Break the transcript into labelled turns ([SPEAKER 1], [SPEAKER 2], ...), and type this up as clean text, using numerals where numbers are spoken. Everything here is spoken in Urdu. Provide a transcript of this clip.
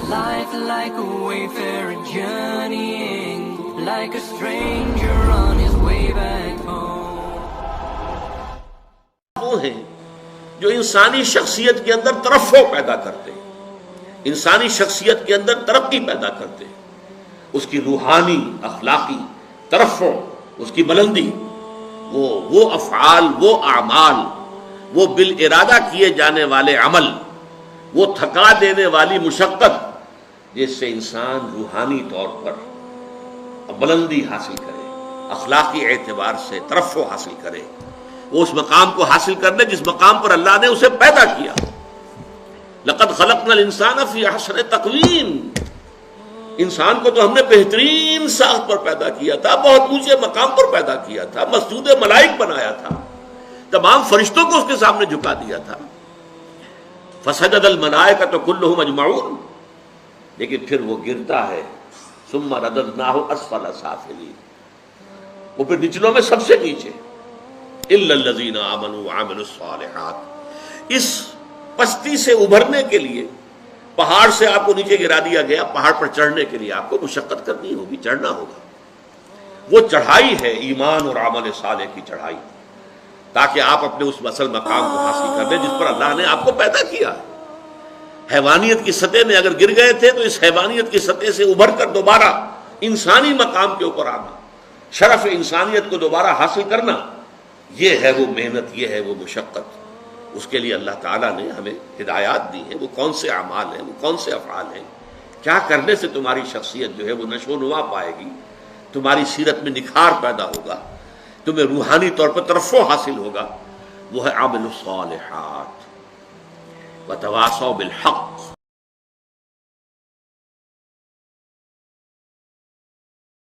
[SPEAKER 1] Life like a wayfarer journeying, like a stranger on his way back home.
[SPEAKER 2] وہ ہیں جو انسانی شخصیت کے اندر ترفع پیدا کرتے ہیں، انسانی شخصیت کے اندر ترقی پیدا کرتے ہیں، اس کی روحانی اخلاقی ترفع، اس کی بلندی، وہ افعال، وہ اعمال، وہ بالارادہ کیے جانے والے عمل، وہ تھکا دینے والی مشقت جس سے انسان روحانی طور پر بلندی حاصل کرے، اخلاقی اعتبار سے ترفع حاصل کرے، وہ اس مقام کو حاصل کرنے جس مقام پر اللہ نے اسے پیدا کیا۔ لقد خلقنا الانسان فی احسن تقویم، انسان کو تو ہم نے بہترین ساخت پر پیدا کیا تھا، بہت اونچے مقام پر پیدا کیا تھا، مسجود ملائک بنایا تھا، تمام فرشتوں کو اس کے سامنے جھکا دیا تھا۔ فسجد الملائکۃ کلھم اجمعون، لیکن پھر وہ گرتا ہے، ثم رددناہ اسفل سافلین، وہ پھر نچلوں میں سب سے نیچے، الا الذین آمنوا وعملوا الصالحات۔ اس پستی سے ابھرنے کے لیے پہاڑ سے آپ کو نیچے گرا دیا گیا، پہاڑ پر چڑھنے کے لیے آپ کو مشقت کرنی ہوگی، چڑھنا ہوگا۔ وہ چڑھائی ہے ایمان اور عمل صالح کی چڑھائی، تاکہ آپ اپنے اس اصل مقام کو حاصل کر لیں جس پر اللہ نے آپ کو پیدا کیا ہے۔ حیوانیت کی سطح میں اگر گر گئے تھے تو اس حیوانیت کی سطح سے ابھر کر دوبارہ انسانی مقام کے اوپر آنا، شرف انسانیت کو دوبارہ حاصل کرنا، یہ ہے وہ محنت، یہ ہے وہ مشقت۔ اس کے لیے اللہ تعالیٰ نے ہمیں ہدایات دی ہیں، وہ کون سے اعمال ہیں، وہ کون سے افعال ہیں، کیا کرنے سے تمہاری شخصیت جو ہے وہ نشو و نما پائے گی، تمہاری سیرت میں نکھار پیدا ہوگا، تمہیں روحانی طور پر ترفع حاصل ہوگا، وہ ہے عمل الصالحات وتواصوا بالحق